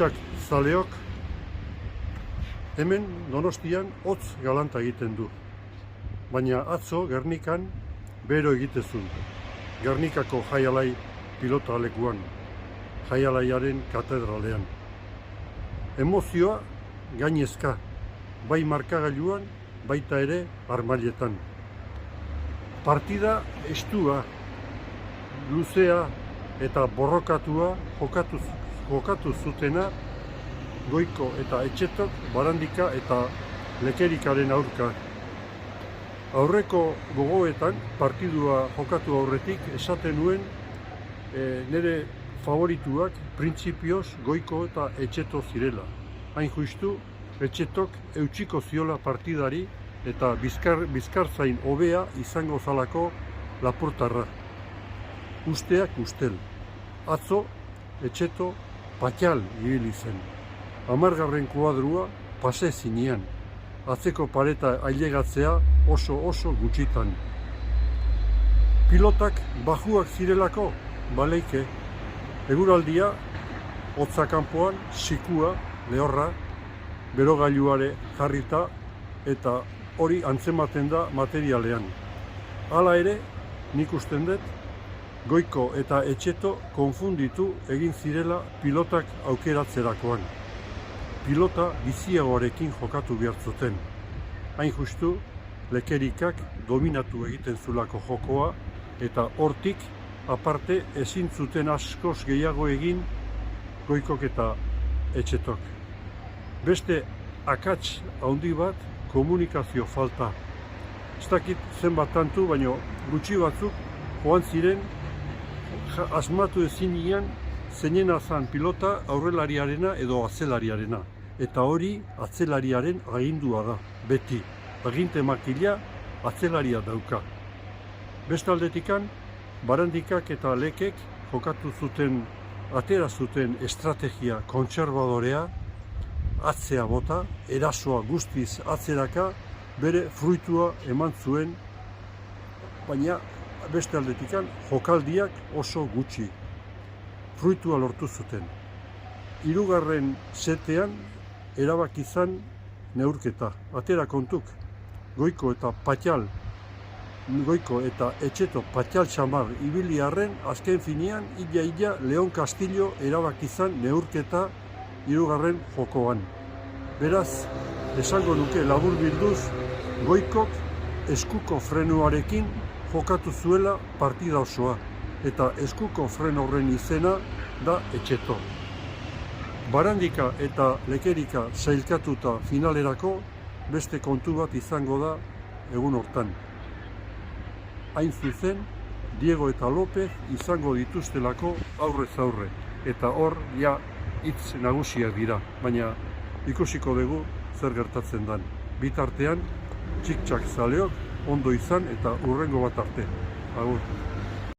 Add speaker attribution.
Speaker 1: Txik-txak zaleok, hemen Donostian hotz galanta egiten du. Baina atzo Gernikan bero egitezun. Gernikako jaialai pilotalekuan, jaialaiaren katedralean. Emozioa gainezka, bai markagailuan, baita ere armailetan. Partida estua, luzea eta borrokatua jokatu zutena Goiko eta Etxetok Barandika eta Lekerikaren aurka. Aurreko gogoetan partidua jokatu aurretik esaten nuen nire favorituak printzipioz Goiko eta Etxeto zirela. Hain justu, Etxetok eutsiko ziola partidari eta bizkartzain hobea izango zalako lapurtarra. Usteak ustel. Atzo, Etxeto patxal ibili zen. 10. kuadrua pase zinean. Atzeko pareta ailegatzea oso gutxitan. Pilotak bajuak zirelako, baleike. Eguraldia, hotza kanpoan, sikua, lehorra, berogailuare jarrita eta hori antzematen da materialean. Hala ere, nik usten dut, Goiko eta Etxeto konfunditu egin zirela pilotak aukeratzerakoan. Pilota biziagoarekin jokatu behar zuten. Hain justu, Lekerikak dominatu egiten zulako jokoa eta hortik aparte ezin zuten askoz gehiago egin Goikok eta Etxetok. Beste akats handi bat komunikazio falta. Ez dakit zenbat tantu, baino gutxi batzuk joan ziren asmatu ezinean zeinena zan pilota aurrelariarena edo atzelariarena. Eta hori atzelariaren agindua da, beti. Aginte makila atzelaria dauka. Beste aldetikan, Barandikak eta Lekek jokatu zuten, atera zuten estrategia kontserbadorea, atzea bota, erasoa guztiz atzeraka, bere fruitua eman zuen, baina beste aldetikan jokaldiak oso gutxi. Fruitua lortu zuten. 3. setean erabaki izan neurketa. Atera kontuk. Goiko eta Etxeto patxal xamar ibili arren, azken finean, illa Leon Castillo erabaki izan neurketa 3. jokoan. Beraz, esango nuke labur bilduz, Goikok eskuko frenuarekin jokatu zuela partida osoa, eta eskuko freno horren izena da Etxeto. Barandika eta Lekerika sailkatuta finalerako beste kontu bat izango da egun hortan. Hain zuzen, Diego eta López izango dituztelako aurrez aurre, eta hor ja hitz nagusiak dira, baina ikusiko dugu zer gertatzen dan. Bitartean, txik-txak zaleok, ondo izan eta hurrengo bat arte. Agur.